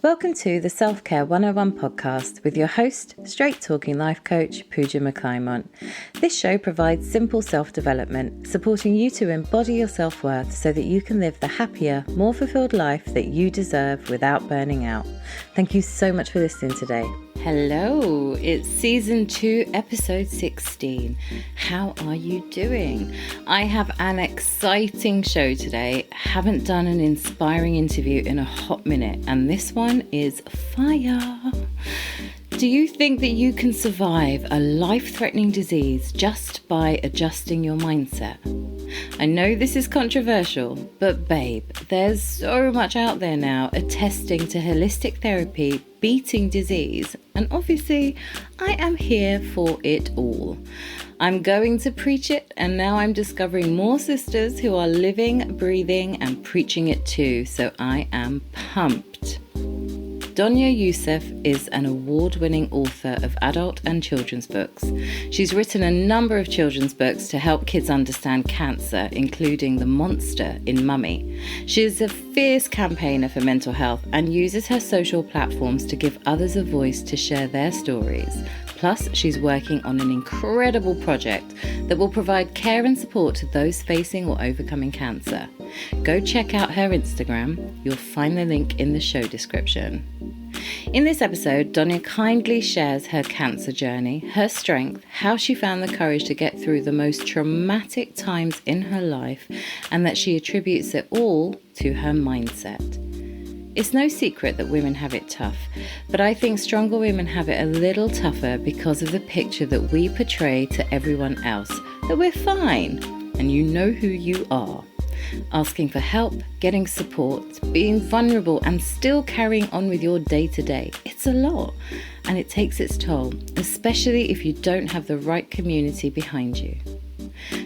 Welcome to the Self-Care 101 podcast with your host, straight-talking life coach, Puja McClymont. This show provides simple self-development, supporting you to embody your self-worth so that you can live the happier, more fulfilled life that you deserve without burning out. Thank you so much for listening today. Hello, it's season 2, episode 16. How are you doing? I have an exciting show today. Haven't done an inspiring interview in a hot minute, and this one is fire. Do you think that you can survive a life-threatening disease just by adjusting your mindset? I know this is controversial, but babe, there's so much out there now attesting to holistic therapy beating disease, and obviously I am here for it all. I'm going to preach it, and now I'm discovering more sisters who are living, breathing, and preaching it too, so I am pumped. Donia Youssef is an award-winning author of adult and children's books. She's written a number of children's books to help kids understand cancer, including The Monster in Mummy. She is a fierce campaigner for mental health and uses her social platforms to give others a voice to share their stories. Plus, she's working on an incredible project that will provide care and support to those facing or overcoming cancer. Go check out her Instagram. You'll find the link in the show description. In this episode, Donia kindly shares her cancer journey, her strength, how she found the courage to get through the most traumatic times in her life, and that she attributes it all to her mindset. It's no secret that women have it tough, but I think stronger women have it a little tougher because of the picture that we portray to everyone else, that we're fine, and you know who you are. Asking for help, getting support, being vulnerable, and still carrying on with your day-to-day. It's a lot, and it takes its toll, especially if you don't have the right community behind you.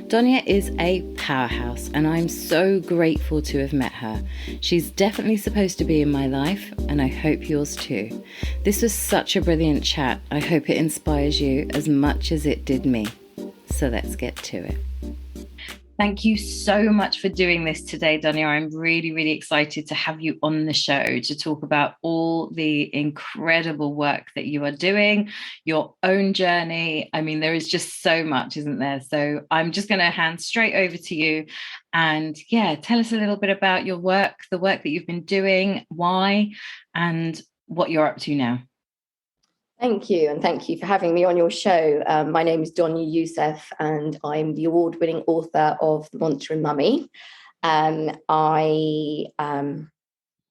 Donia is a powerhouse, and I'm so grateful to have met her. She's definitely supposed to be in my life, and I hope yours too. This was such a brilliant chat. I hope it inspires you as much as it did me. So let's get to it. Thank you so much for doing this today, Donia. I'm really, really excited to have you on the show to talk about all the incredible work that you are doing, your own journey. I mean, there is just so much, isn't there? So I'm just going to hand straight over to you and tell us a little bit about your work, the work that you've been doing, why, and what you're up to now. Thank you, and thank you for having me on your show. My name is Donia Youssef, and I'm the award-winning author of The Monster in Mummy. I run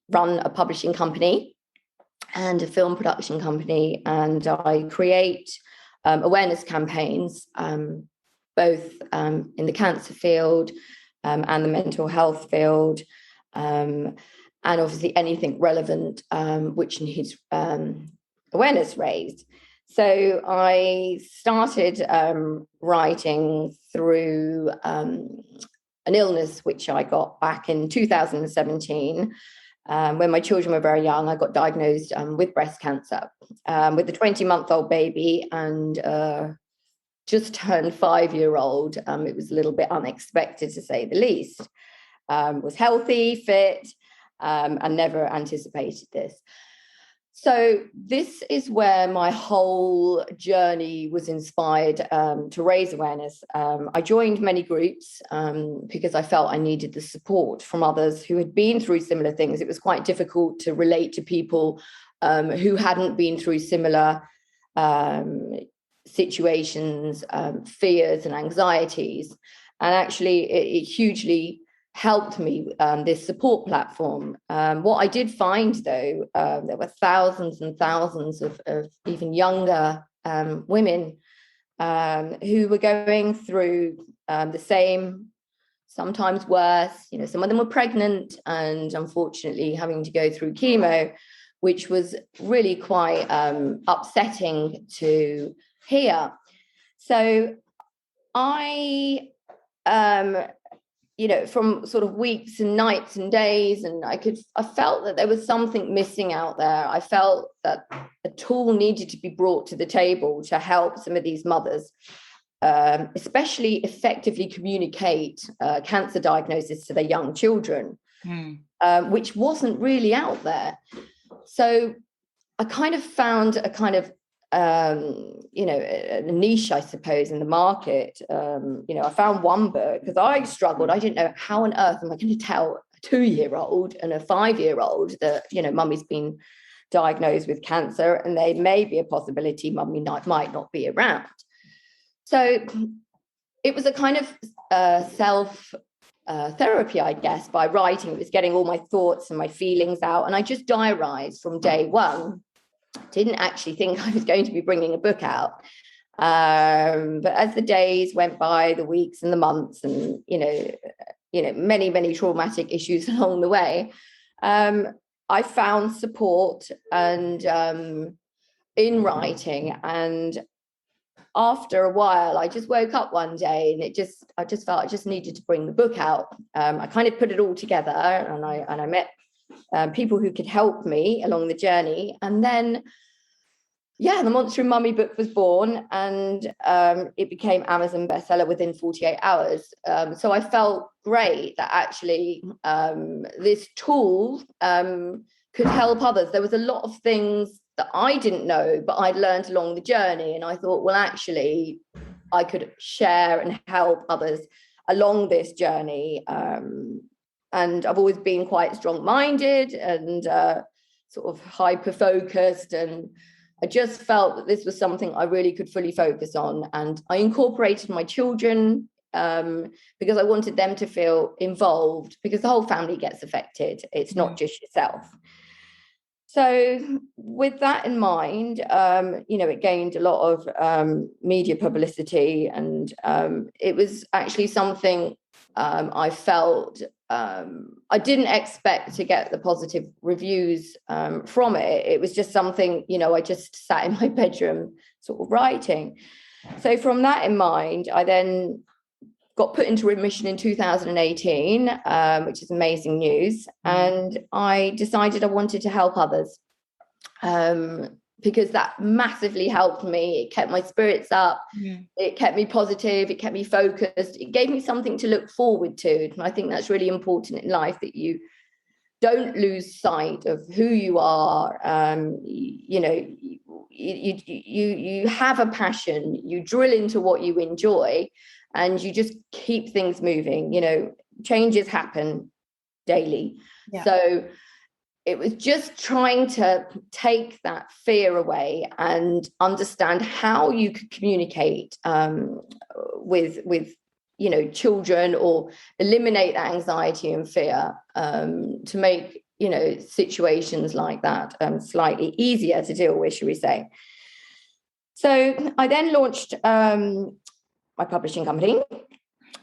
a publishing company and a film production company, and I create awareness campaigns, both in the cancer field and the mental health field, and obviously anything relevant which needs awareness raised. So I started writing through an illness which I got back in 2017 when my children were very young. I got diagnosed with breast cancer with a 20-month-old baby and just turned 5-year-old. It was a little bit unexpected, to say the least. Was healthy, fit, and never anticipated this. So this is where my whole journey was inspired to raise awareness. I joined many groups because I felt I needed the support from others who had been through similar things. It was quite difficult to relate to people who hadn't been through similar situations, fears and anxieties. And actually, it hugely helped me, this support platform. What I did find, though, there were thousands and thousands of even younger women who were going through the same, sometimes worse. You know, some of them were pregnant and unfortunately having to go through chemo, which was really quite upsetting to hear. So I from sort of weeks and nights and days, and I felt that there was something missing out there. I felt that a tool needed to be brought to the table to help some of these mothers, especially effectively communicate cancer diagnosis to their young children, which wasn't really out there. So I kind of found a kind of, a niche, I suppose, in the market. I found one book because I struggled. I didn't know how on earth am I going to tell a 2-year-old and a 5-year-old that, mummy's been diagnosed with cancer and there may be a possibility mummy might not be around. So it was a kind of self therapy, I guess, by writing. It was getting all my thoughts and my feelings out. And I just diarised from day one. Didn't actually think I was going to be bringing a book out. But as the days went by, the weeks and the months, and, many, many traumatic issues along the way, I found support and in writing. And after a while, I just woke up one day and I just felt I just needed to bring the book out. I kind of put it all together, and I met people who could help me along the journey. And then, the Monster and Mummy book was born, and it became Amazon bestseller within 48 hours. So I felt great that actually this tool could help others. There was a lot of things that I didn't know, but I'd learned along the journey. And I thought, well, actually, I could share and help others along this journey. And I've always been quite strong-minded and sort of hyper-focused. And I just felt that this was something I really could fully focus on. And I incorporated my children because I wanted them to feel involved, because the whole family gets affected. It's not just yourself. So with that in mind, it gained a lot of media publicity, and it was actually something I felt I didn't expect to get the positive reviews from it. It was just something, I just sat in my bedroom sort of writing. So from that in mind, I then got put into remission in 2018, which is amazing news. And I decided I wanted to help others because that massively helped me. It kept my spirits up. It kept me positive. It kept me focused. It gave me something to look forward to. And I think that's really important in life, that you don't lose sight of who you are. You have a passion. You drill into what you enjoy, and you just keep things moving. Changes happen daily. So it was just trying to take that fear away and understand how you could communicate with children, or eliminate that anxiety and fear, to make situations like that slightly easier to deal with, shall we say. So I then launched my publishing company,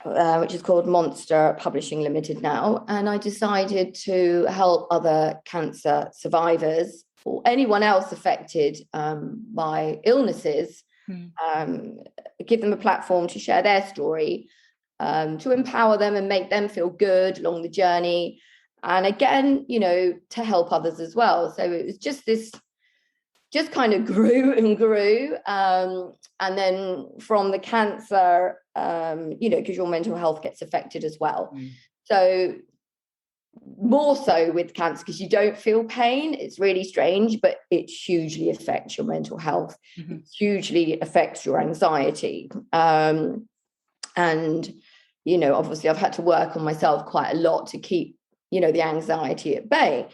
which is called Monster Publishing Limited now. And I decided to help other cancer survivors, or anyone else affected by illnesses, give them a platform to share their story, to empower them and make them feel good along the journey. And again, to help others as well. So it was just kind of grew and grew. And then from the cancer, because your mental health gets affected as well. So more so with cancer, because you don't feel pain. It's really strange, but it hugely affects your mental health. It hugely affects your anxiety. And, obviously I've had to work on myself quite a lot to keep, the anxiety at bay.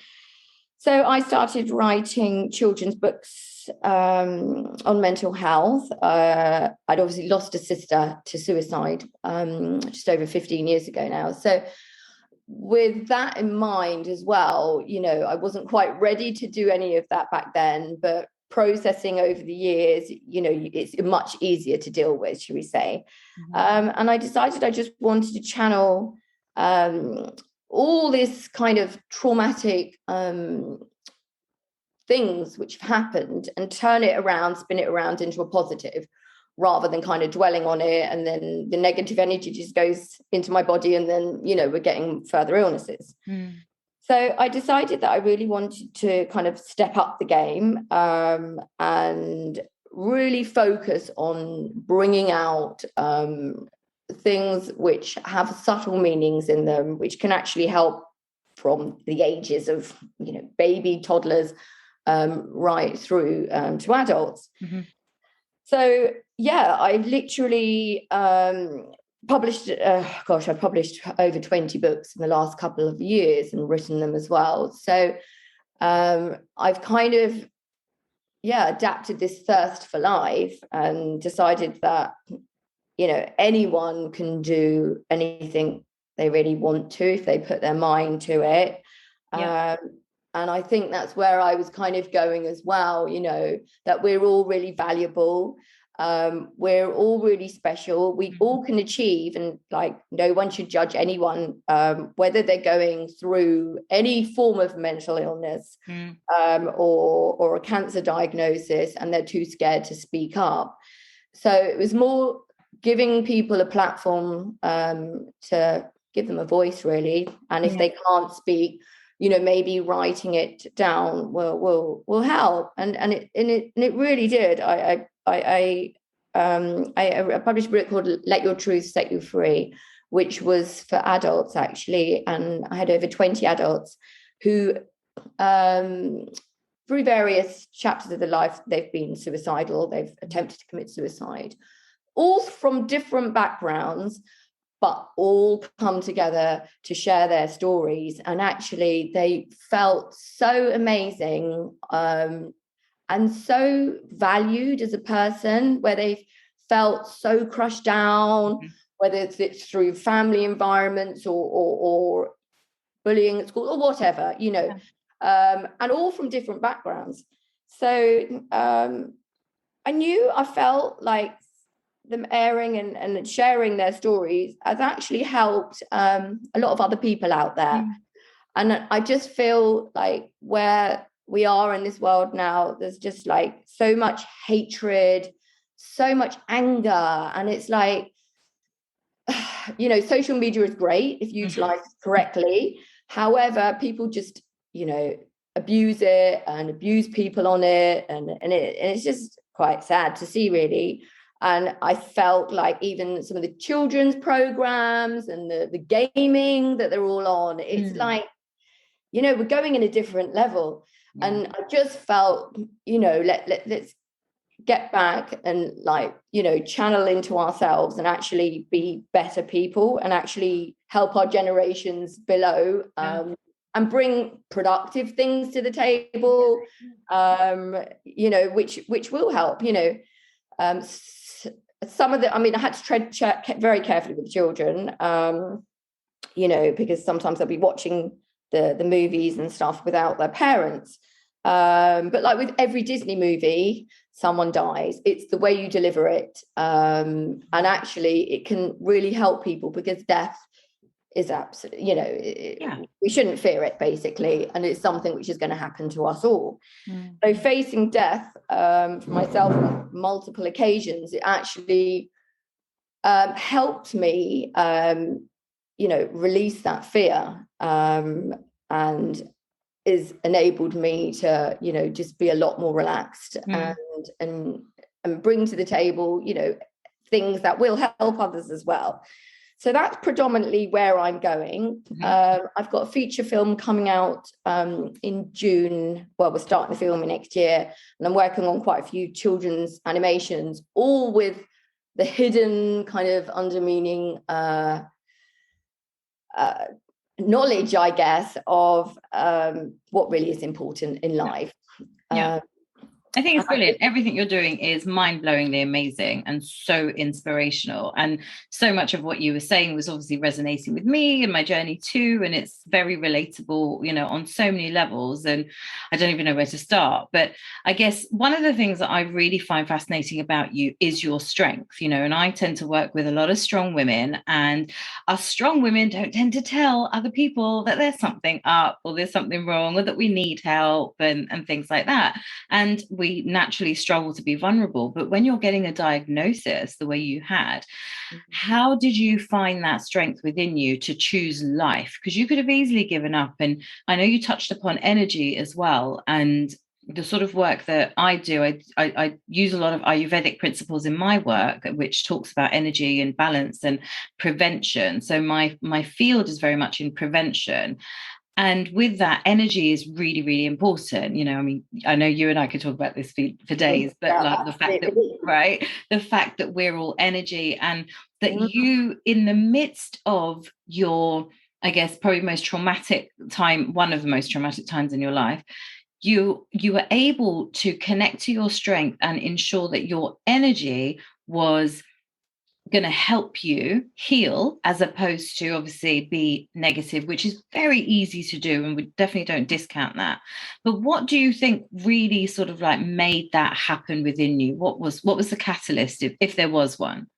So I started writing children's books on mental health. I'd obviously lost a sister to suicide just over 15 years ago now. So with that in mind as well, I wasn't quite ready to do any of that back then, but processing over the years, it's much easier to deal with, should we say. And I decided I just wanted to channel all this kind of traumatic things which have happened, and turn it around, spin it around into a positive, rather than kind of dwelling on it. And then the negative energy just goes into my body, and then, we're getting further illnesses. So I decided that I really wanted to kind of step up the game and really focus on bringing out things which have subtle meanings in them, which can actually help from the ages of, baby, toddlers, right through to adults. Mm-hmm. So yeah, I literally published, I've published over 20 books in the last couple of years and written them as well. So I've kind of, adapted this thirst for life and decided that, anyone can do anything they really want to if they put their mind to it. Yeah. And I think that's where I was kind of going as well, that we're all really valuable. We're all really special. We all can achieve, and like no one should judge anyone, whether they're going through any form of mental illness or a cancer diagnosis and they're too scared to speak up. So it was more giving people a platform to give them a voice, really. And if they can't speak, maybe writing it down will help. And it really did. I published a book called Let Your Truth Set You Free, which was for adults, actually. And I had over 20 adults who, through various chapters of their life, they've been suicidal, they've attempted to commit suicide, all from different backgrounds, but all come together to share their stories. And actually, they felt so amazing and so valued as a person, where they felt so crushed down, whether it's through family environments or bullying at school or whatever, and all from different backgrounds. So I felt like them airing and sharing their stories has actually helped a lot of other people out there. And I just feel like where we are in this world now, there's just like so much hatred, so much anger. And it's like, social media is great if utilized correctly. However, people just, abuse it and abuse people on it. And it's just quite sad to see, really. And I felt like even some of the children's programs and the gaming that they're all on, it's like, we're going in a different level. And I just felt, let's get back and channel into ourselves and actually be better people and actually help our generations below and bring productive things to the table, which will help, some of the, I had to tread very carefully with the children, because sometimes they'll be watching the movies and stuff without their parents. But like with every Disney movie, someone dies. It's the way you deliver it. And actually it can really help people, because death is absolutely, we shouldn't fear it, basically. And it's something which is going to happen to us all. So facing death, for myself on multiple occasions, it actually helped me, release that fear, and is enabled me to, just be a lot more relaxed and bring to the table, things that will help others as well. So that's predominantly where I'm going. I've got a feature film coming out in June. Well, we're starting the filming next year, and I'm working on quite a few children's animations, all with the hidden kind of under meaning knowledge, I guess, of what really is important in life. I think it's brilliant. Everything you're doing is mind-blowingly amazing and so inspirational. And so much of what you were saying was obviously resonating with me and my journey too. And it's very relatable, on so many levels. And I don't even know where to start. But I guess one of the things that I really find fascinating about you is your strength, and I tend to work with a lot of strong women, and us strong women don't tend to tell other people that there's something up or there's something wrong or that we need help and things like that. And we naturally struggle to be vulnerable. But when you're getting a diagnosis the way you had, how did you find that strength within you to choose life? Because you could have easily given up. And I know you touched upon energy as well. And the sort of work that I do, I use a lot of Ayurvedic principles in my work, which talks about energy and balance and prevention. So my field is very much in prevention. And with that, energy is really, really important. You know, I mean, I know you and I could talk about this for days, but Yeah, like the fact that, absolutely. right, the fact that we're all energy, and that Mm. you, in the midst of your, I guess, probably most traumatic time, one of the most traumatic times in your life, you were able to connect to your strength and ensure that your energy was going to help you heal, as opposed to obviously be negative, which is very easy to do, and we definitely don't discount that. But what do you think really sort of like made that happen within you? What was the catalyst, if there was one?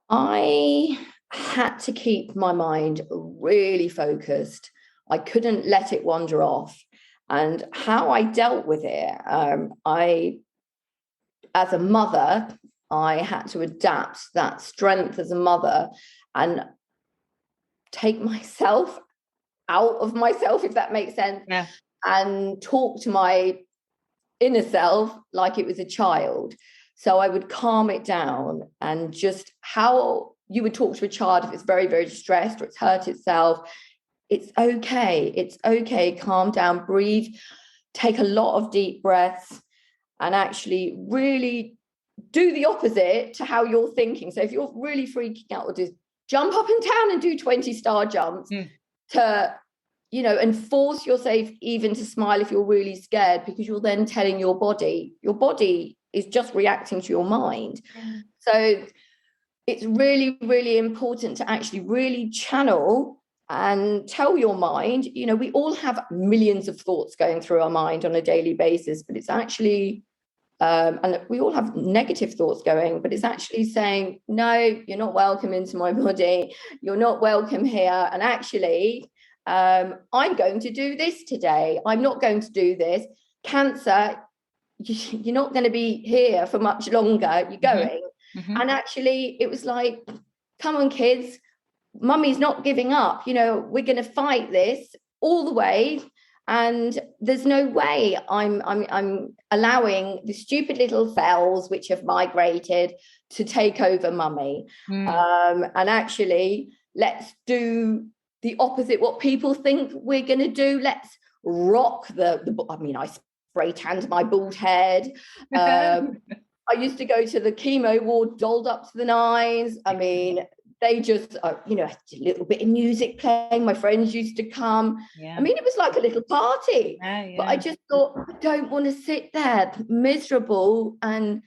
I had to keep my mind really focused. I couldn't let it wander off. And how I dealt with it, as a mother, I had to adapt that strength as a mother and take myself out of myself, if that makes sense, Yeah. and talk to my inner self like it was a child. So I would calm it down, and just how you would talk to a child if it's very, very stressed or it's hurt itself. It's okay. It's okay. Calm down, breathe, take a lot of deep breaths, and actually really do the opposite to how you're thinking. So if you're really freaking out, or just jump up and down and do 20 star jumps to, and force yourself even to smile if you're really scared, because you're then telling your body is just reacting to your mind. So it's really, really important to actually really channel and tell your mind, we all have millions of thoughts going through our mind on a daily basis, but it's actually, and we all have negative thoughts going, but it's actually saying, no, you're not welcome into my body. You're not welcome here. And actually, I'm going to do this today. I'm not going to do this. Cancer, you're not going to be here for much longer. You're going. Mm-hmm. And actually, it was like, come on, kids, mummy's not giving up. We're going to fight this all the way. And there's no way I'm allowing the stupid little cells which have migrated to take over mummy. And actually, let's do the opposite, what people think we're going to do. Let's rock I spray tanned my bald head. I used to go to the chemo ward dolled up to the nines. I mean, they just, a little bit of music playing. My friends used to come. Yeah. I mean, it was like a little party. Yeah. But I just thought, I don't want to sit there miserable and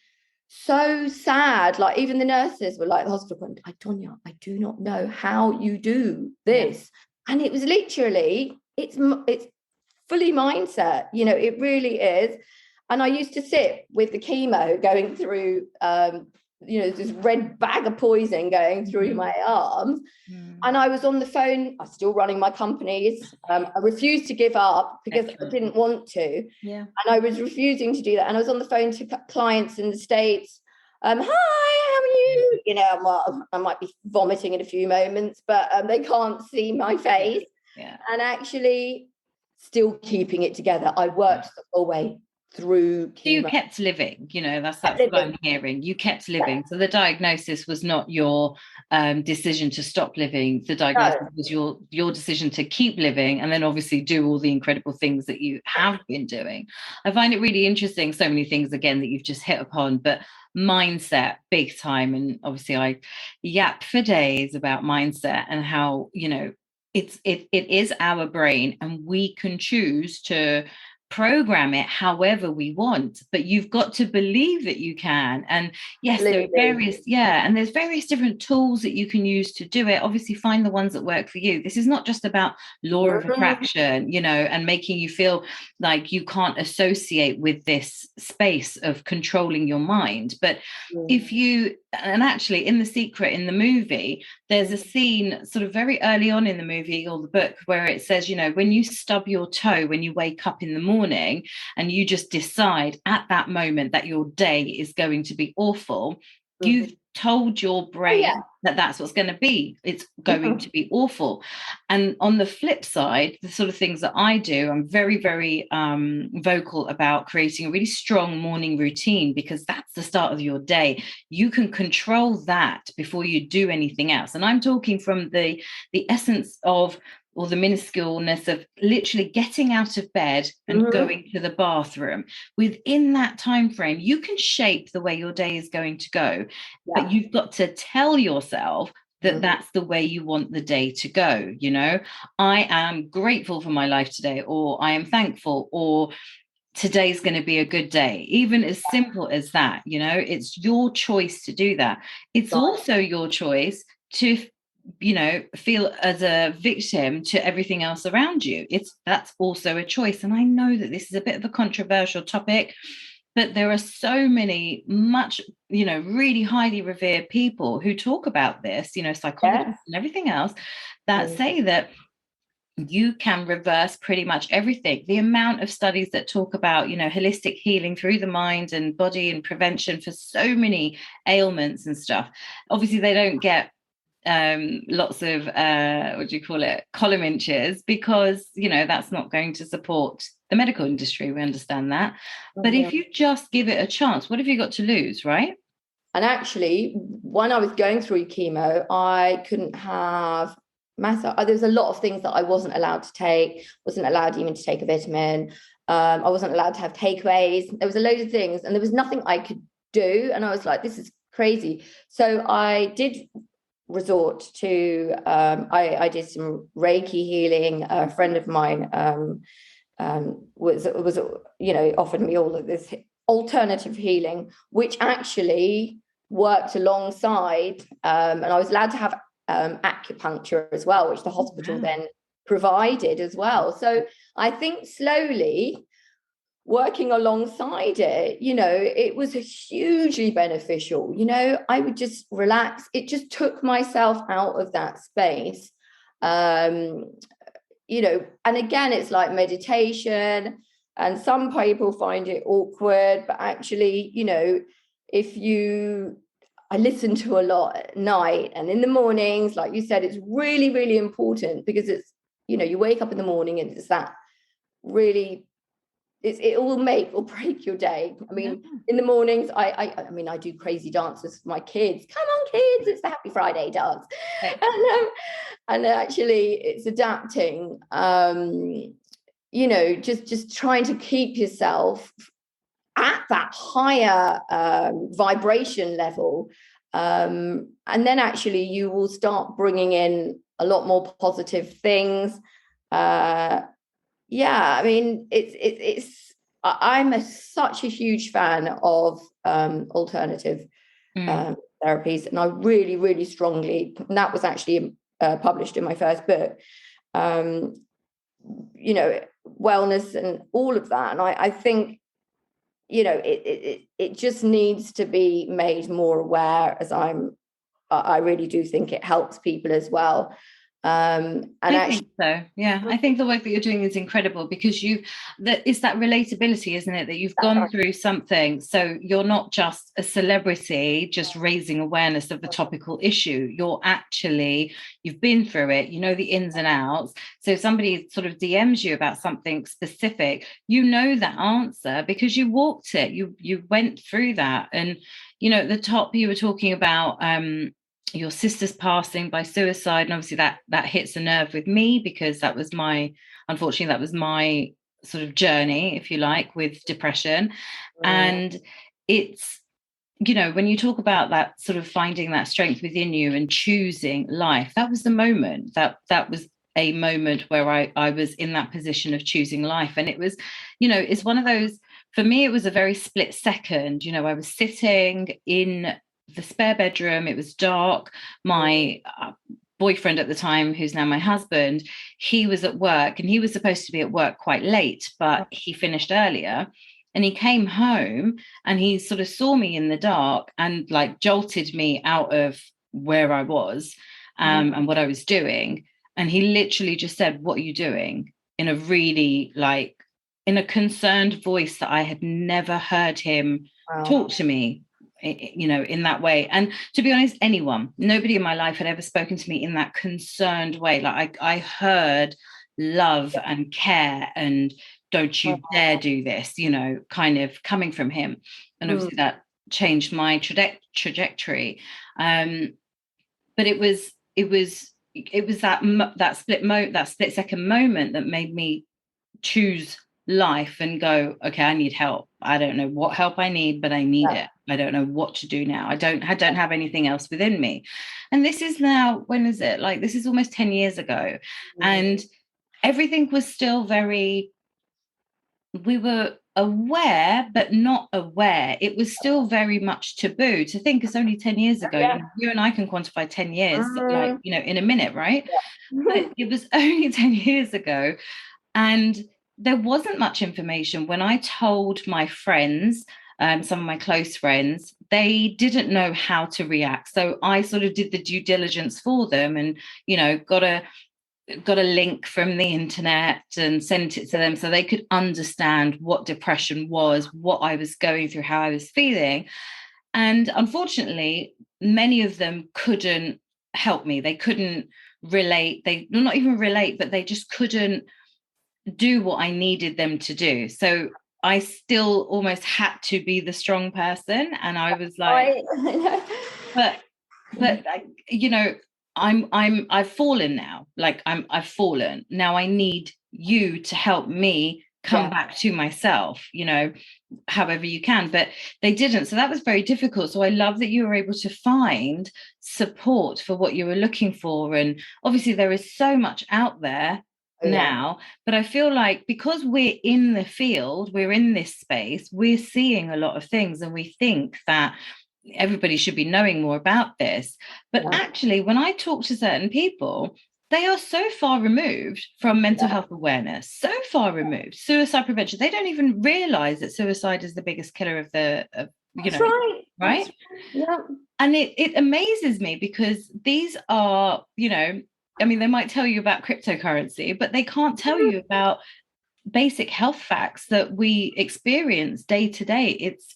so sad. Like, even the nurses were like, the hospital went, Donia, I do not know how you do this. Yeah. And it was literally, it's fully mindset. It really is. And I used to sit with the chemo going through, this red bag of poison going through my arms. And I was on the phone. I was still running my companies. I refused to give up because I didn't want to. Yeah. And I was refusing to do that. And I was on the phone to clients in the States. Hi, how are you? I might be vomiting in a few moments, but they can't see my face. Yeah. And actually still keeping it together. I worked the whole way through chemo. So you kept living, that's what I'm hearing. You kept living. Yeah. So the diagnosis was not your decision to stop living. The diagnosis was your decision to keep living, and then obviously do all the incredible things that you have been doing. I find it really interesting, so many things again that you've just hit upon, but mindset, big time. And obviously I yap for days about mindset and how, it is our brain, and we can choose to program it however we want, but you've got to believe that you can. And yes, there are there's various different tools that you can use to do it. Obviously find the ones that work for you. This is not just about law of attraction, and making you feel like you can't associate with this space of controlling your mind. But if you, and actually in The Secret, in the movie, there's a scene sort of very early on in the movie or the book where it says, when you stub your toe when you wake up in the morning and you just decide at that moment that your day is going to be awful, you've told your brain that that's what's going to be. It's going to be awful. And on the flip side, the sort of things that I do, I'm very, very vocal about creating a really strong morning routine, because that's the start of your day. You can control that before you do anything else. And I'm talking from the essence of or the minusculeness of literally getting out of bed and going to the bathroom. Within that time frame, you can shape the way your day is going to go, but you've got to tell yourself that that's the way you want the day to go. You know, I am grateful for my life today, or I am thankful, or today's going to be a good day. Even as simple as that, you know, it's your choice to do that. It's also your choice to, you know, feel as a victim to everything else around you. That's also a choice. And I know that this is a bit of a controversial topic, but there are so many much, you know, really highly revered people who talk about this, you know, psychologists and everything else, that say that you can reverse pretty much everything. The amount of studies that talk about, you know, holistic healing through the mind and body and prevention for so many ailments and stuff. Obviously, they don't get lots of what do you call it, column inches, because, you know, that's not going to support the medical industry. We understand that. But if you just give it a chance, what have you got to lose, right? And actually, when I was going through chemo, I couldn't have there was a lot of things that I wasn't allowed to take, wasn't allowed even to take a vitamin. I wasn't allowed to have takeaways. There was a load of things, and there was nothing I could do. And I was like, this is crazy. So I did resort to, I did some Reiki healing. A friend of mine was, you know, offered me all of this alternative healing, which actually worked alongside, and I was allowed to have acupuncture as well, which the hospital then provided as well. So I think slowly working alongside it, you know, it was hugely beneficial. You know, I would just relax. It just took myself out of that space. You know, and again, it's like meditation, and some people find it awkward, but actually, you know, I listen to a lot at night and in the mornings, like you said, it's really, really important, because it's, you know, you wake up in the morning and it's that really, it will make or break your day. I mean, in the mornings, I mean, I do crazy dances for my kids. Come on, kids, it's the Happy Friday dance. And actually it's adapting, you know, just trying to keep yourself at that higher vibration level, and then actually you will start bringing in a lot more positive things. I mean, I'm such a huge fan of alternative therapies, and I really, really strongly, and that was actually published in my first book, you know, wellness and all of that. And I think, you know, it just needs to be made more aware, as I really do think it helps people as well. And I think so. Yeah, I think the work that you're doing is incredible, because it's that relatability, isn't it? That you've gone through something, so you're not just a celebrity just raising awareness of the topical issue. You've been through it, you know, the ins and outs. So if somebody sort of DMs you about something specific, you know that answer because you walked it, you went through that. And, you know, at the top you were talking about your sister's passing by suicide, and obviously that hits a nerve with me, because unfortunately that was my sort of journey, if you like, with depression. And it's, you know, when you talk about that sort of finding that strength within you and choosing life, that was the moment, that was a moment where I was in that position of choosing life. And it was, you know, it's one of those, for me, it was a very split second. You know, I was sitting in the spare bedroom, it was dark. My boyfriend at the time, who's now my husband, he was at work, and he was supposed to be at work quite late, but he finished earlier. And he came home and he sort of saw me in the dark and like jolted me out of where I was and what I was doing. And he literally just said, "What are you doing?" in a really in a concerned voice that I had never heard him talk to me, you know, in that way. And to be honest, nobody in my life had ever spoken to me in that concerned way. Like I heard love and care and don't you dare do this, you know, kind of coming from him. And obviously that changed my trajectory. But it was it was that split second moment that made me choose life and go, okay, I need help. I don't know what help I need, but I need it. I don't know what to do now. I don't have anything else within me. And this is now, when is it? Like, this is almost 10 years ago. And everything was still we were aware, but not aware. It was still very much taboo. To think it's only 10 years ago. You and I can quantify 10 years, like, in a minute, right? But it was only 10 years ago. And there wasn't much information. When I told my friends, some of my close friends, they didn't know how to react. So I sort of did the due diligence for them and, got a link from the internet and sent it to them so they could understand what depression was, what I was going through, how I was feeling. And unfortunately, many of them couldn't help me. They couldn't relate. Not even relate, but they just couldn't do what I needed them to do. So I still almost had to be the strong person. And I was like, but I've fallen now. Like I've fallen. Now I need you to help me come back to myself, however you can. But they didn't. So that was very difficult. So I love that you were able to find support for what you were looking for. And obviously there is so much out there now, but I feel like because we're in the field, we're in this space, we're seeing a lot of things, and we think that everybody should be knowing more about this. But actually, when I talk to certain people, they are so far removed from mental health awareness, so far removed. Suicide prevention, they don't even realize that suicide is the biggest killer of That's right? Yeah. And it amazes me because these are, they might tell you about cryptocurrency, but they can't tell you about basic health facts that we experience day to day. It's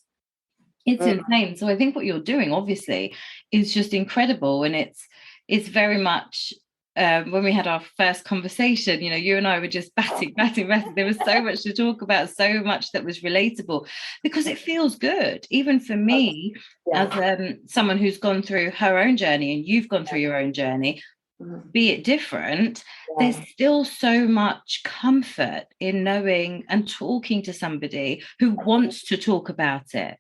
insane. So I think what you're doing, obviously, is just incredible. And it's very much, when we had our first conversation, you and I were just batting. There was so much to talk about, so much that was relatable, because it feels good. Even for me, as someone who's gone through her own journey, and you've gone through your own journey, be it different, there's still so much comfort in knowing and talking to somebody who wants to talk about it.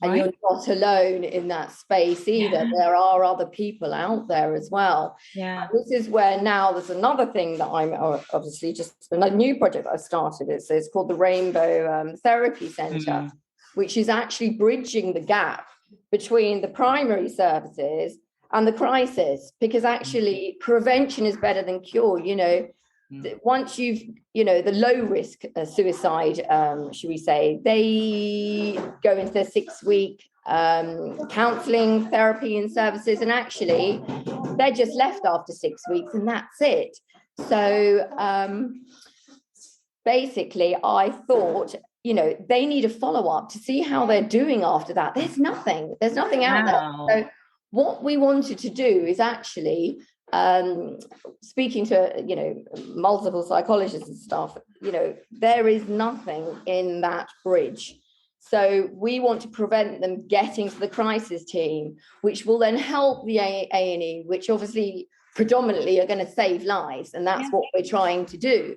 And you're not alone in that space either. There are other people out there as well. And this is where now there's another thing that I'm obviously just a new project that I've started. It's called the Rainbow Therapy Centre, which is actually bridging the gap between the primary services and the crisis, because actually prevention is better than cure. Once you've, the low risk suicide, should we say, they go into their 6-week counselling, therapy and services, and actually they're just left after 6 weeks and that's it. So basically I thought, they need a follow-up to see how they're doing after that. There's nothing out there. So what we wanted to do is actually speaking to multiple psychologists and stuff, there is nothing in that bridge. So we want to prevent them getting to the crisis team, which will then help the A&E, which obviously predominantly are going to save lives, and that's what we're trying to do.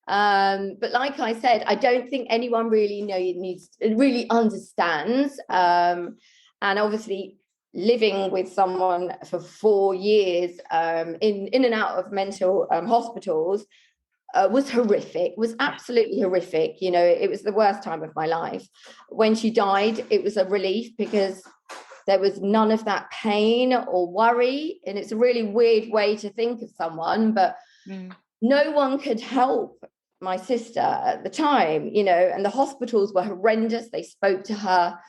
But like I said, I don't think anyone really understands, and obviously living with someone for 4 years in and out of mental hospitals was horrific, was absolutely horrific. It was the worst time of my life. When she died, it was a relief because there was none of that pain or worry. And it's a really weird way to think of someone, but no one could help my sister at the time, and the hospitals were horrendous. They spoke to her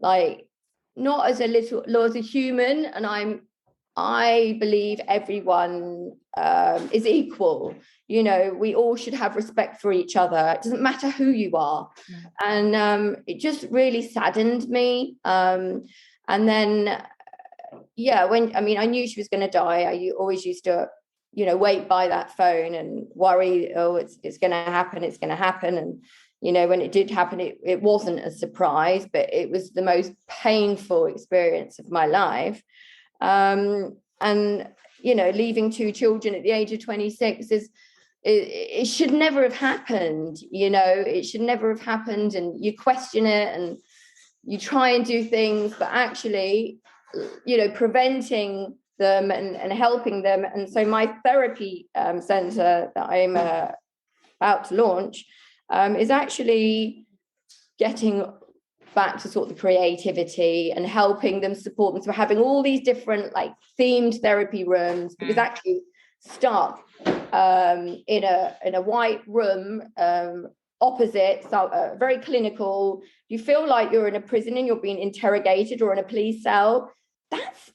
like, not as a human, and I believe everyone is equal. We all should have respect for each other. It doesn't matter who you are. And it just really saddened me. And then, when I knew she was going to die, I always used to, wait by that phone and worry, it's going to happen. And when it did happen, it wasn't a surprise, but it was the most painful experience of my life. And leaving 2 children at the age of 26 it should never have happened. It should never have happened, and you question it and you try and do things, but actually, preventing them and helping them. And so my therapy center that I'm about to launch is actually getting back to sort of the creativity and helping them, support them. So having all these different like themed therapy rooms, because actually stuck in a white room opposite, so very clinical, you feel like you're in a prison and you're being interrogated, or in a police cell.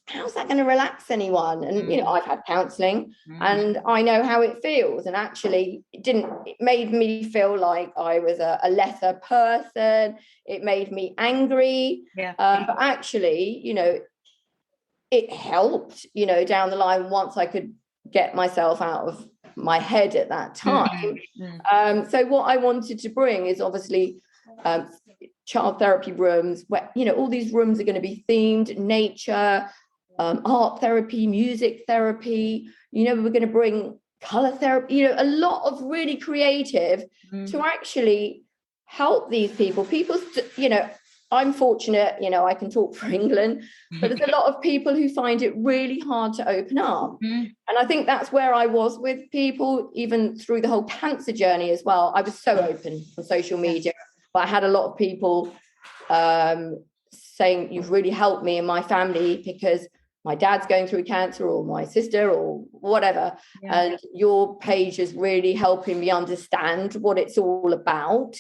How's that going to relax anyone? And I've had counseling and I know how it feels, and actually it made me feel like I was a lesser person. It made me angry, but actually it helped down the line, once I could get myself out of my head at that time. So what I wanted to bring is obviously child therapy rooms where all these rooms are going to be themed: nature, art therapy, music therapy. We're going to bring color therapy, a lot of really creative to actually help these people. I'm fortunate, I can talk for England, but there's a lot of people who find it really hard to open up. And I think that's where I was with people, even through the whole cancer journey as well. I was so open on social media, but I had a lot of people saying, you've really helped me and my family, because my dad's going through cancer, or my sister, or whatever. And your page is really helping me understand what it's all about.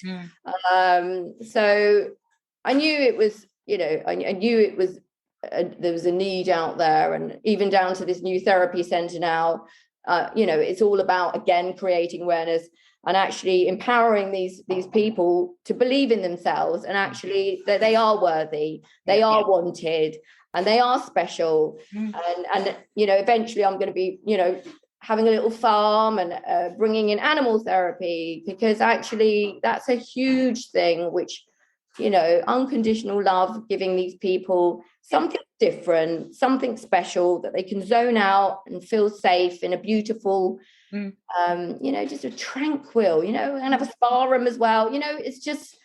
So I knew it was, I knew it was, there was a need out there, and even down to this new therapy center now, it's all about, again, creating awareness and actually empowering these people to believe in themselves, and actually that they are worthy, they are wanted, and they are special. And eventually I'm going to be, having a little farm and bringing in animal therapy, because actually that's a huge thing, which, unconditional love, giving these people something different, something special, that they can zone out and feel safe in a beautiful, just a tranquil, and have a spa room as well. It's just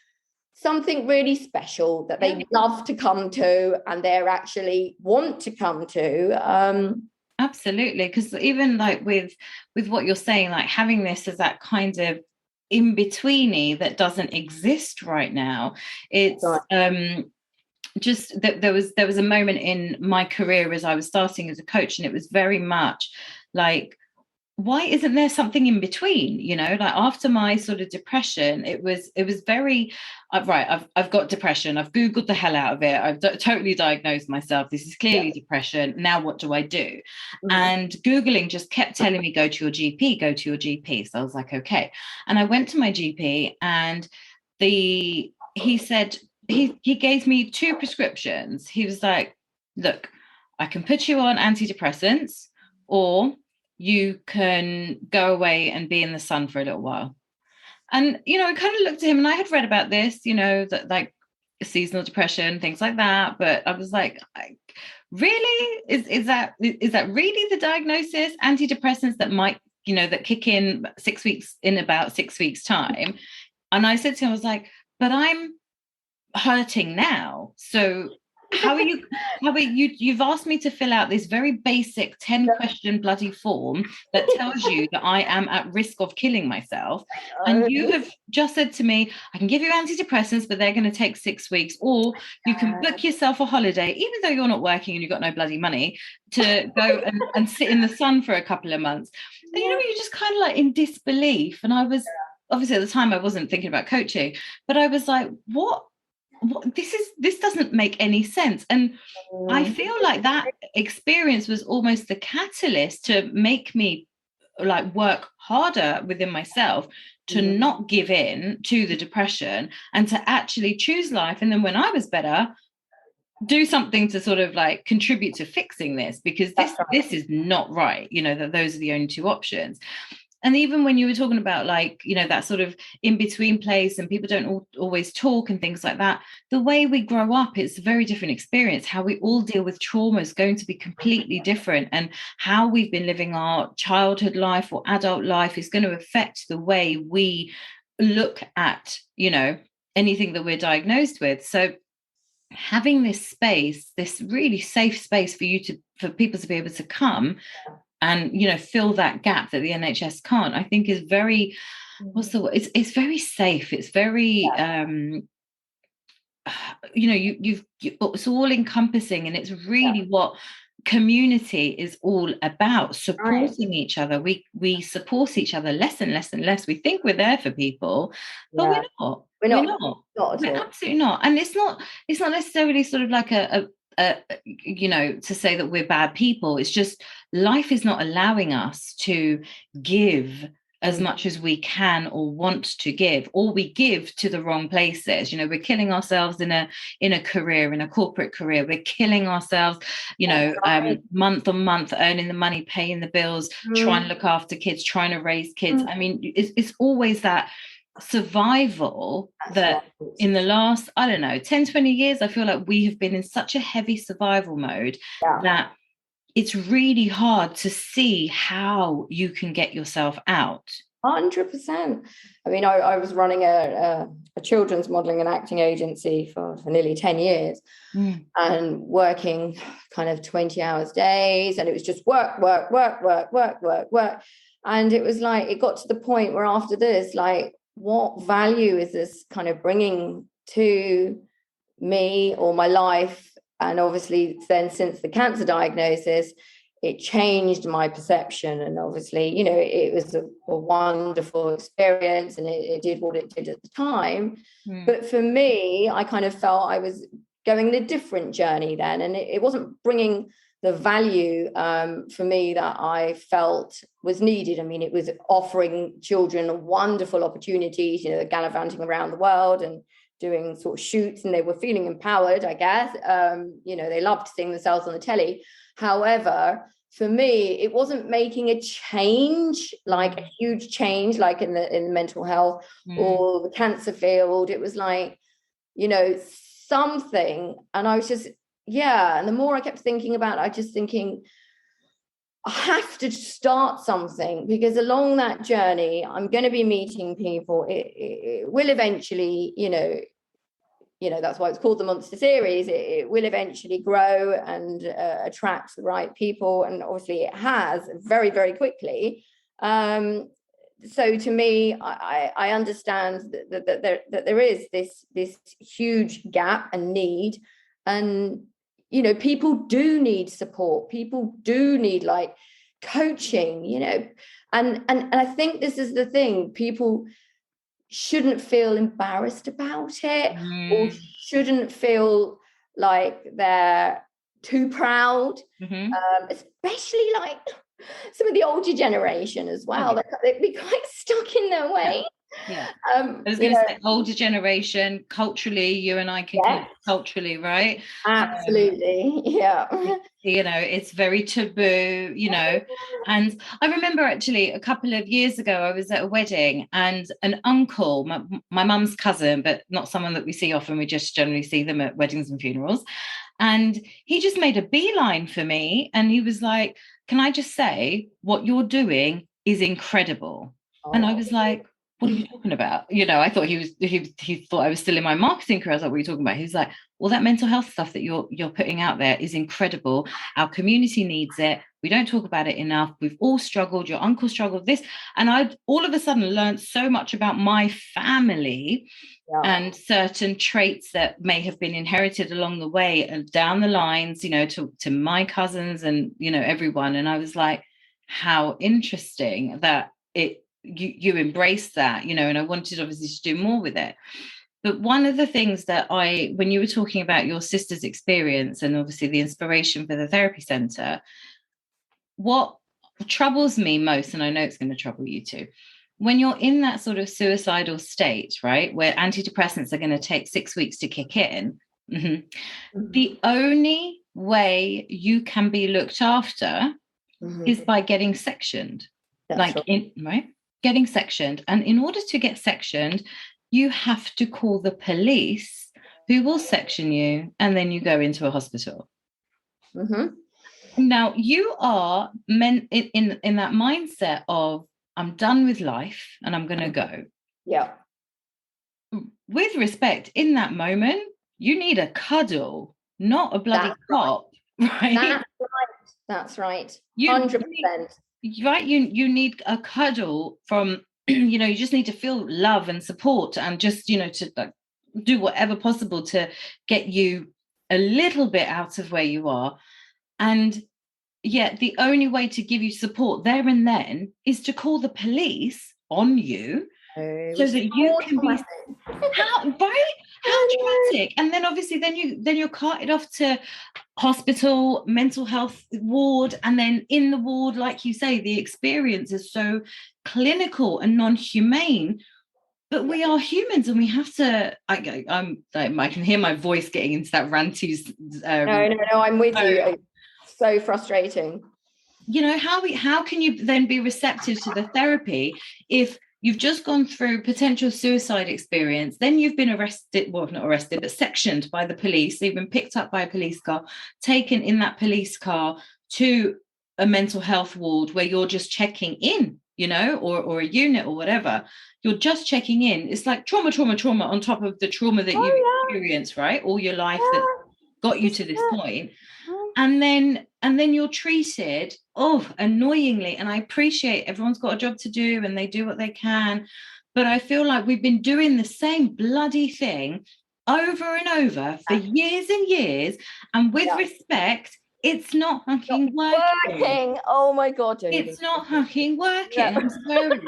something really special that they love to come to, and they're actually want to come to. Absolutely, because even like with what you're saying, like having this as that kind of in-betweeny that doesn't exist right now, it's just that there was a moment in my career as I was starting as a coach, and it was very much like, why isn't there something in between? Like after my sort of depression, it was very right, I've got depression, I've Googled the hell out of it, I've totally diagnosed myself, this is clearly depression, now what do I do? And Googling just kept telling me, go to your GP. So I was like, okay. And I went to my GP, and he said, he gave me 2 prescriptions. He was like, look, I can put you on antidepressants, or you can go away and be in the sun for a little while. And, I kind of looked at him, and I had read about this, that like seasonal depression, things like that. But I was like, really? Is that really the diagnosis? Antidepressants that might, that kick in about 6 weeks time. And I said to him, I was like, but I'm hurting now. So you've asked me to fill out this very basic 10 question bloody form that tells you that I am at risk of killing myself, and you have just said to me, I can give you antidepressants, but they're going to take 6 weeks, or you can book yourself a holiday, even though you're not working and you've got no bloody money, to go and sit in the sun for a couple of months. And you're just kind of like in disbelief. And I was, obviously at the time I wasn't thinking about coaching, but I was like, what this doesn't make any sense. And I feel like that experience was almost the catalyst to make me like work harder within myself, to not give in to the depression, and to actually choose life. And then when I was better, do something to sort of like contribute to fixing this, because this is not right, that those are the only 2 options. And even when you were talking about, like, you know, that sort of in between place and people don't always talk and things like that, the way we grow up, it's a very different experience. How we all deal with trauma is going to be completely different. And how we've been living our childhood life or adult life is going to affect the way we look at, you know, anything that we're diagnosed with. So having this space, this really safe space for people to be able to come and, you know, fill that gap that the NHS can't, I think is very, what's the word? It's very safe. It's very, you know, it's all encompassing, and it's really what community is all about, supporting each other. We support each other less and less and less. We think we're there for people, but we're not. We're not. We're absolutely not. And it's not necessarily sort of like a you know, to say that we're bad people. It's just life is not allowing us to give as much as we can or want to give, or we give to the wrong places. You know, we're killing ourselves in a career, in a corporate career. We're killing ourselves, you know, month on month, earning the money, paying the bills, trying to look after kids, trying to raise kids. I mean, it's always that survival that in the last, I don't know, 10, 20 years, I feel like we have been in such a heavy survival mode that it's really hard to see how you can get yourself out. 100%. I mean, I was running a children's modelling and acting agency for nearly 10 years and working kind of 20 hours days, and it was just work. And it was like, it got to the point where after this, like, what value is this kind of bringing to me or my life? And obviously then, since the cancer diagnosis, it changed my perception. And obviously, you know, it was a wonderful experience, and it did what it did at the time. But for me, I kind of felt I was going a different journey then, and it wasn't bringing the value for me that I felt was needed. I mean, it was offering children wonderful opportunities, you know, gallivanting around the world and doing sort of shoots, and they were feeling empowered, I guess. You know, they loved seeing themselves on the telly. However, for me, it wasn't making a change, like a huge change, like in the mental health or the cancer field. It was like, you know, something. And I was just, and the more I kept thinking about it, I just thinking, I have to start something, because along that journey, I'm going to be meeting people. It will eventually, you know, that's why it's called the Monster Series. It will eventually grow and attract the right people. And obviously it has very, very quickly. So to me, I understand that there is this huge gap and need. And, you know, people do need support. People do need, like, coaching, you know, and I think this is the thing. People shouldn't feel embarrassed about it, or shouldn't feel like they're too proud, especially like some of the older generation as well. They'd be quite stuck in their way. I was going to say older generation, culturally, you and I can connect culturally, right? Absolutely. You know, it's very taboo, you know. And I remember actually a couple of years ago, I was at a wedding, and an uncle, my mum's cousin, but not someone that we see often, we just generally see them at weddings and funerals. And he just made a beeline for me, and he was like, "Can I just say, what you're doing is incredible." And I was like, "What are you talking about?" You know, I thought he thought I was still in my marketing career. I was like, "What are you talking about?" He's like, "Well, that mental health stuff that you're putting out there is incredible. Our community needs it. We don't talk about it enough. We've all struggled. Your uncle struggled this." And I all of a sudden learned so much about my family and certain traits that may have been inherited along the way and down the lines, you know, to my cousins and, you know, everyone. And I was like, how interesting that you embrace that, you know, and I wanted obviously to do more with it. But one of the things that when you were talking about your sister's experience and obviously the inspiration for the therapy centre, what troubles me most, and I know it's going to trouble you too, when you're in that sort of suicidal state, right, where antidepressants are going to take 6 weeks to kick in, the only way you can be looked after is by getting sectioned. That's right. right, getting sectioned. And in order to get sectioned, you have to call the police, who will section you, and then you go into a hospital. Mm-hmm. Now you are meant in that mindset of, I'm done with life and I'm going to go. Yeah. With respect, in that moment, you need a cuddle, not a bloody cop, right? That's right. You 100%. right, you need a cuddle from you just need to feel love and support, and just to like, do whatever possible to get you a little bit out of where you are. And yet the only way to give you support there and then is to call the police on you, so that you can be how traumatic. And then obviously then you're carted off to hospital, mental health ward, and then in the ward, like you say, the experience is so clinical and non-humane. But we are humans, and we have to. I can hear my voice getting into that ranty. No, I'm with you. So frustrating. How can you then be receptive to the therapy if you've just gone through potential suicide experience, then you've been arrested, well, not arrested, but sectioned by the police. They've been picked up by a police car, taken in that police car to a mental health ward where you're just checking in, or a unit or whatever. You're just checking in. It's like trauma on top of the trauma that you've experienced, right? All your life that got you to this point. And then you're treated, annoyingly. And I appreciate everyone's got a job to do and they do what they can. But I feel like we've been doing the same bloody thing over and over for years and years. And with respect, it's not fucking working. Oh my God. It's not fucking working. I'm sorry.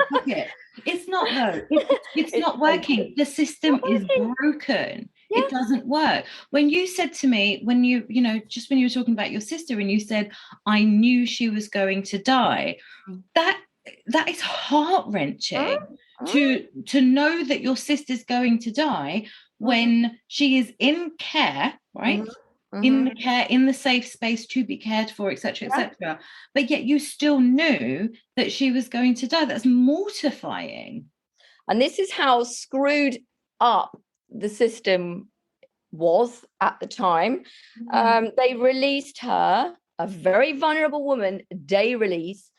It's not though. It's not working. The system is broken. Yeah. It doesn't work. When you said to me, when you were talking about your sister, and you said, I knew she was going to die, that is heart-wrenching to know that your sister's going to die when she is in care, right? In the care, in the safe space to be cared for, etc., etc. But yet you still knew that she was going to die. That's mortifying. And this is how screwed up the system was at the time. They released her, a very vulnerable woman, day release,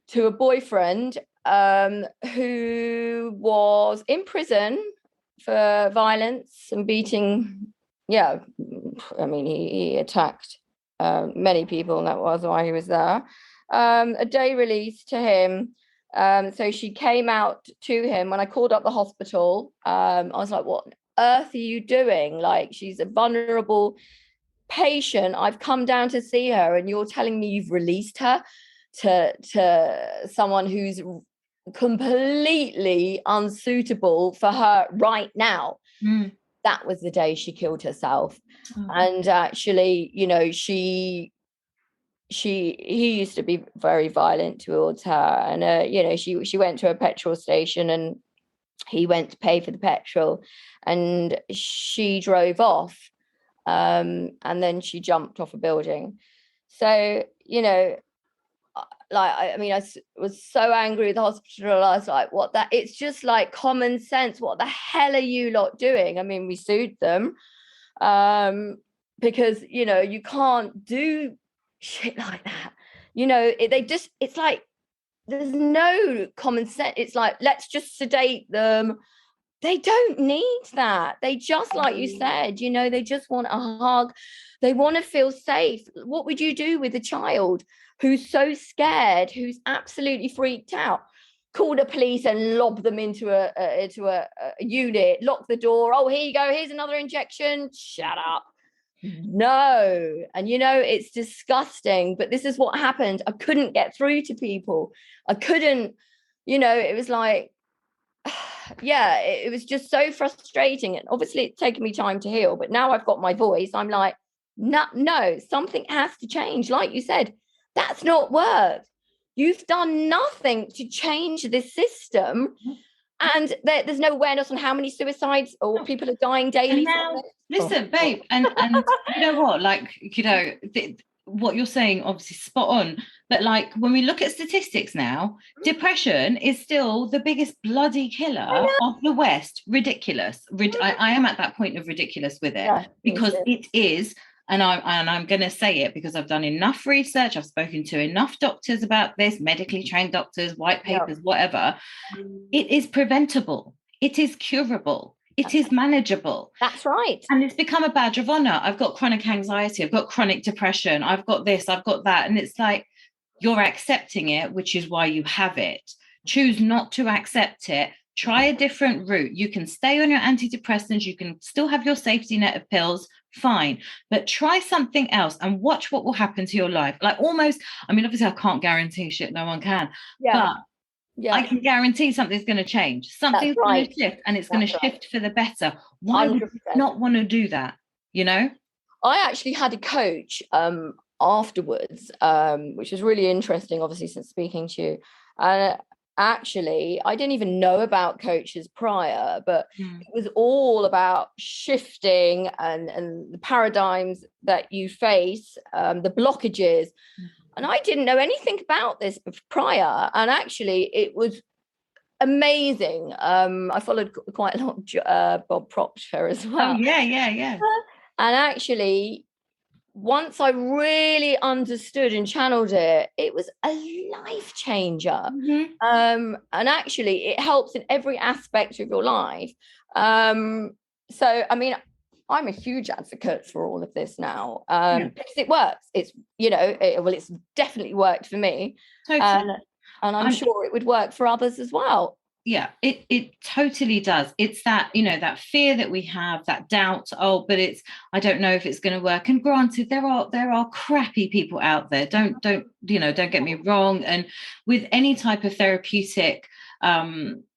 to a boyfriend who was in prison for violence and beating. Yeah, I mean, he attacked many people, and that was why he was there. A day release to him. So she came out to him. When I called up the hospital, I was like, what on earth are you doing? Like, she's a vulnerable patient. I've come down to see her, and you're telling me you've released her to someone who's completely unsuitable for her right now. That was the day she killed herself. And actually, he used to be very violent towards her. And, she went to a petrol station, and he went to pay for the petrol, and she drove off. And then she jumped off a building. So, I was so angry with the hospital. I was like, what that? It's just like common sense. What the hell are you lot doing? I mean, we sued them because, you can't do shit like that. It's like, there's no common sense. It's like, let's just sedate them. They don't need that. They just, like you said, they just want a hug. They want to feel safe. What would you do with a child who's so scared, who's absolutely freaked out? Call the police and lob them into a unit, lock the door. Oh, here you go. Here's another injection. Shut up. No. And, it's disgusting. But this is what happened. I couldn't get through to people. I couldn't, it was like, it was just so frustrating. And obviously it's taken me time to heal. But now I've got my voice. I'm like, no, something has to change. Like you said, that's not worked. You've done nothing to change this system. And there's no awareness on how many suicides or people are dying daily. Now, listen, babe, and you know what? Like, what you're saying, obviously spot on. But like when we look at statistics now, depression is still the biggest bloody killer of the West. Ridiculous. I am at that point of ridiculous with it, because it is. And I'm going to say it because I've done enough research. I've spoken to enough doctors about this, medically trained doctors, white papers, whatever. It is preventable. It is curable. It is manageable. That's right. And it's become a badge of honor. I've got chronic anxiety. I've got chronic depression. I've got this. I've got that. And it's like, you're accepting it, which is why you have it. Choose not to accept it. Try a different route. You can stay on your antidepressants. You can still have your safety net of pills. Fine. But try something else and watch what will happen to your life. Like almost, I mean, obviously I can't guarantee shit. No one can. But I can guarantee something's going to change. Something's going to shift, and it's going to shift for the better. Why 100%. Would you not want to do that? You know? I actually had a coach afterwards, which was really interesting, obviously, since speaking to you. And actually, I didn't even know about coaches prior, but it was all about shifting and the paradigms that you face, the blockages. And I didn't know anything about this prior. And actually, it was amazing. I followed quite a lot of Bob Proctor as well. Oh, yeah. And actually, once I really understood and channeled it, it was a life changer. And actually, it helps in every aspect of your life. So, I mean, I'm a huge advocate for all of this now, because it works. It's, it's definitely worked for me. Totally. And I'm sure it would work for others as well. Yeah, it totally does. It's that, that fear that we have, that doubt. Oh, but I don't know if it's going to work. And granted, there are crappy people out there. Don't get me wrong. And with any type of therapeutic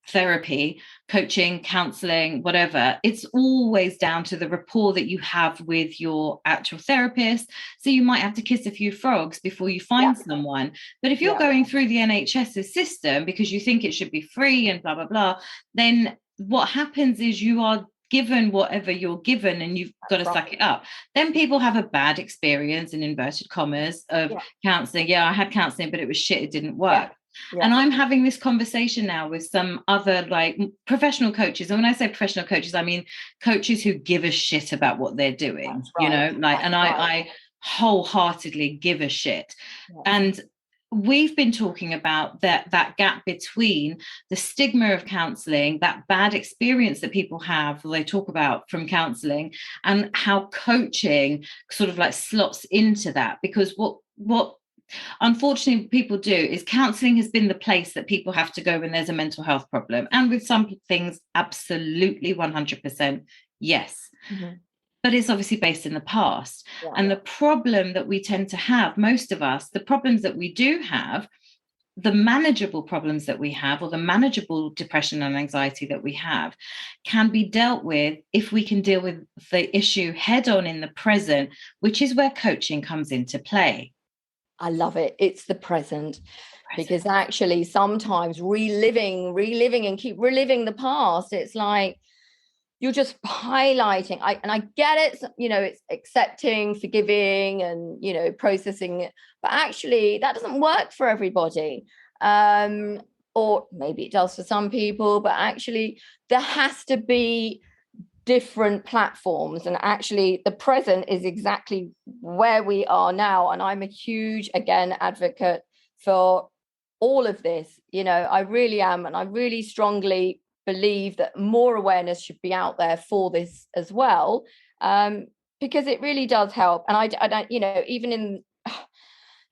therapy, coaching, counseling, whatever, it's always down to the rapport that you have with your actual therapist. So you might have to kiss a few frogs before you find someone. But if you're going through the NHS's system because you think it should be free and blah, blah, blah, then what happens is you are given whatever you're given and you've got to suck it up. Then people have a bad experience, in inverted commas, of counseling. Yeah, I had counseling, but it was shit. It didn't work. And I'm having this conversation now with some other like professional coaches. And when I say professional coaches, I mean coaches who give a shit about what they're doing, I wholeheartedly give a shit. And we've been talking about that gap between the stigma of counseling, that bad experience that people have, they talk about from counseling, and how coaching sort of like slots into that. Because what unfortunately people do is counseling has been the place that people have to go when there's a mental health problem. And with some things, absolutely 100%, yes. But it's obviously based in the past. And the problem that we tend to have, most of us, the problems that we do have, the manageable problems that we have, or the manageable depression and anxiety that we have, can be dealt with if we can deal with the issue head on in the present, which is where coaching comes into play. I love it. It's the present. Because actually sometimes reliving and keep reliving the past, it's like you're just highlighting. I get it, it's accepting, forgiving, and, processing it. But actually that doesn't work for everybody. Or maybe it does for some people, but actually there has to be different platforms, and actually the present is exactly where we are now. And I'm a huge, again, advocate for all of this. I really am, and I really strongly believe that more awareness should be out there for this as well, because it really does help. And I even in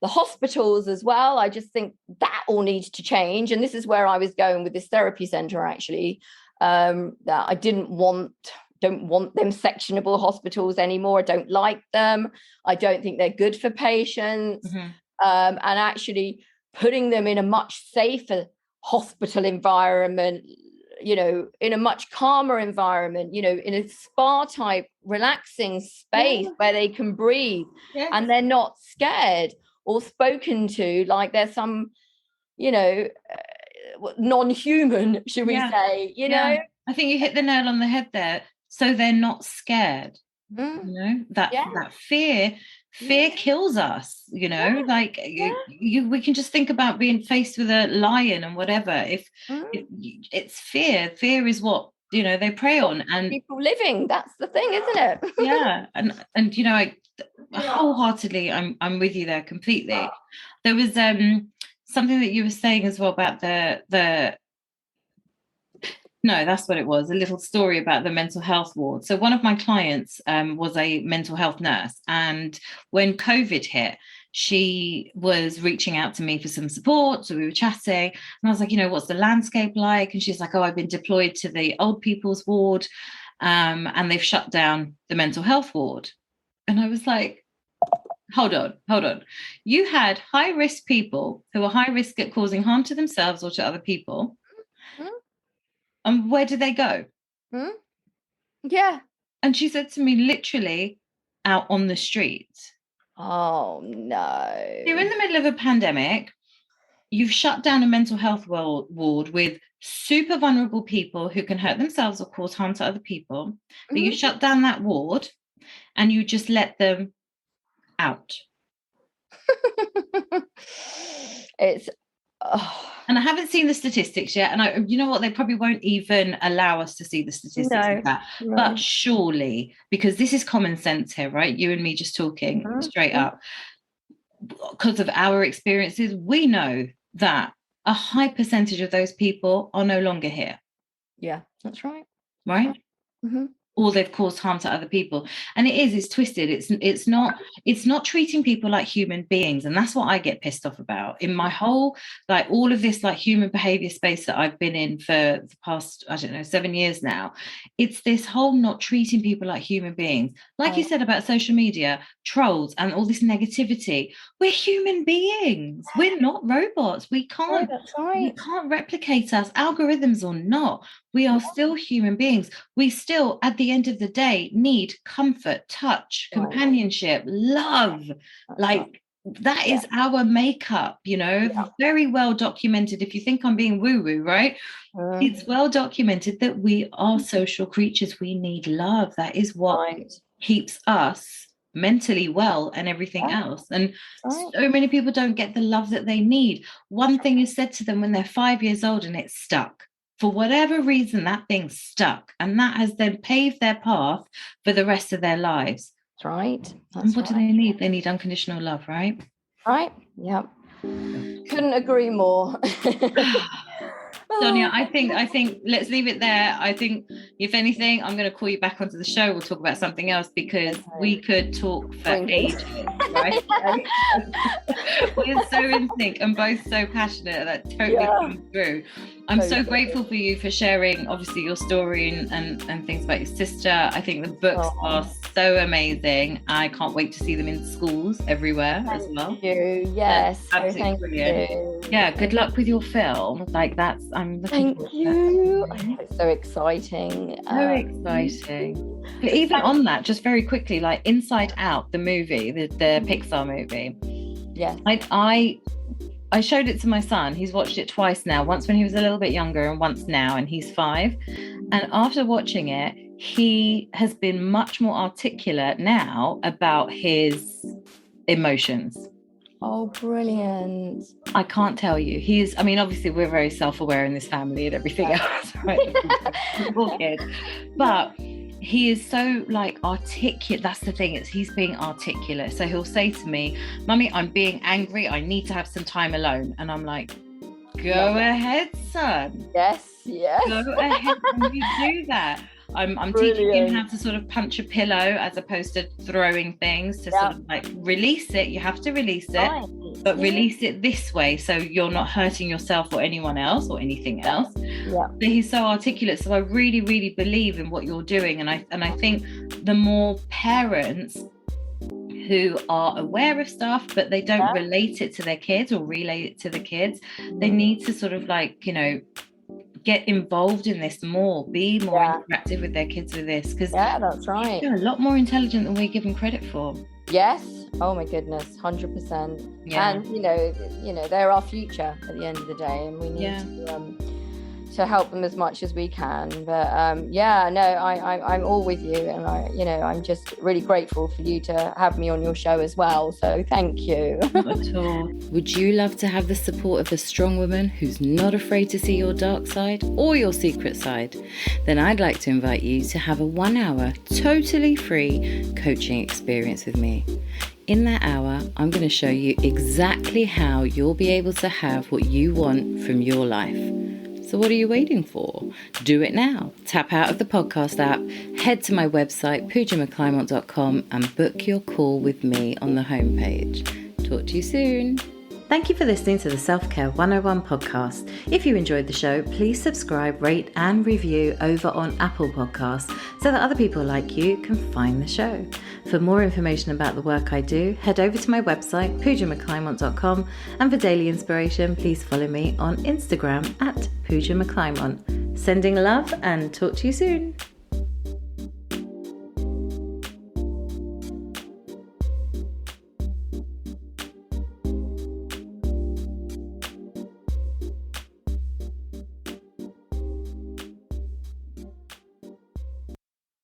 the hospitals as well, I just think that all needs to change. And this is where I was going with this therapy center, actually. That I don't want them sectionable hospitals anymore. I don't like them. I don't think they're good for patients. And actually putting them in a much safer hospital environment, in a much calmer environment, in a spa type relaxing space where they can breathe and they're not scared or spoken to like there's some, non-human, should we say, I think you hit the nail on the head there. So they're not scared. That fear fear kills us, you know, like we can just think about being faced with a lion and whatever. If it's fear is what, you know, they prey on, and people living, that's the thing, isn't it? Yeah. And you know, I wholeheartedly, I'm with you there completely. There was something that you were saying as well about the no, that's what it was, a little story about the mental health ward. So one of my clients was a mental health nurse, and when COVID hit, she was reaching out to me for some support. So we were chatting, and I was like, you know, what's the landscape like? And she's like, oh, I've been deployed to the old people's ward, and they've shut down the mental health ward. And I was like, hold on. You had high risk people who are high risk at causing harm to themselves or to other people. And where did they go? Yeah. And she said to me, literally out on the street. Oh, no. You're in the middle of a pandemic. You've shut down a mental health ward with super vulnerable people who can hurt themselves or cause harm to other people. But you shut down that ward and you just let them out. It's... And I haven't seen the statistics yet. And you know what? They probably won't even allow us to see the statistics of that. No. But surely, because this is common sense here, right? You and me just talking straight up. Because of our experiences, we know that a high percentage of those people are no longer here. Yeah, that's right. Right? Or they've caused harm to other people. And it's twisted. It's not treating people like human beings. And that's what I get pissed off about in my whole, like all of this like human behavior space that I've been in for the past, 7 years now. It's this whole not treating people like human beings. Like you said about social media, trolls and all this negativity. We're human beings. We're not robots. We can't, we can't replicate us, algorithms or not. We are still human beings. We still, at the end of the day, need comfort, touch, companionship, love. Like that is our makeup, you know, very well documented. If you think I'm being woo-woo, right? It's well documented that we are social creatures. We need love. That is what keeps us mentally well and everything else. And so many people don't get the love that they need. One thing is said to them when they're 5 years old and it's stuck. For whatever reason, that thing's stuck, and that has then paved their path for the rest of their lives. That's right. And what do they need? They need unconditional love, right? Right. Yep. Couldn't agree more. Donia, I think let's leave it there. I think if anything, I'm going to call you back onto the show. We'll talk about something else because we could talk for ages, right? We're so in sync and both so passionate. That totally comes through. I'm so grateful for you for sharing, obviously, your story and things about your sister. I think the books are so amazing. I can't wait to see them in schools everywhere as well. Thank you. Yes. Absolutely brilliant. Yeah, good luck with your film. Like that's, I'm looking Thank you. I know, it's so exciting. So exciting. But even on that, just very quickly, like Inside Out, the movie, the Pixar movie. Yeah. I showed it to my son. He's watched it twice now, once when he was a little bit younger and once now, and he's 5. And after watching it, he has been much more articulate now about his emotions. Oh, brilliant. I can't tell you. Obviously we're very self-aware in this family and everything else, right? Poor kid. But he is so like articulate. That's the thing, he's being articulate. So he'll say to me, Mummy, I'm being angry. I need to have some time alone. And I'm like, go ahead, son. Yes. Go ahead and you do that. I'm teaching him how to sort of punch a pillow as opposed to throwing things to sort of like release it. You have to release it, but release it this way so you're not hurting yourself or anyone else or anything else. But he's so articulate. So I really, really believe in what you're doing. And I think the more parents who are aware of stuff, but they don't relate it to their kids or relay it to the kids, they need to sort of like, you know, get involved in this more, be more interactive with their kids with this, because that's right, they're a lot more intelligent than we give them credit for. Yes. Oh my goodness, 100%. And you know they're our future at the end of the day, and we need to help them as much as we can. But I'm all with you, and I'm just really grateful for you to have me on your show as well. So thank you. Not at all. Would you love to have the support of a strong woman who's not afraid to see your dark side or your secret side? Then I'd like to invite you to have a 1 hour, totally free coaching experience with me. In that hour, I'm going to show you exactly how you'll be able to have what you want from your life. So what are you waiting for? Do it now. Tap out of the podcast app, head to my website, PujaMcClymont.com, and book your call with me on the homepage. Talk to you soon. Thank you for listening to the Self-Care 101 podcast. If you enjoyed the show, please subscribe, rate and review over on Apple Podcasts so that other people like you can find the show. For more information about the work I do, head over to my website, PujaMcClymont.com, and for daily inspiration, please follow me on Instagram at PujaMcClymont. Sending love and talk to you soon.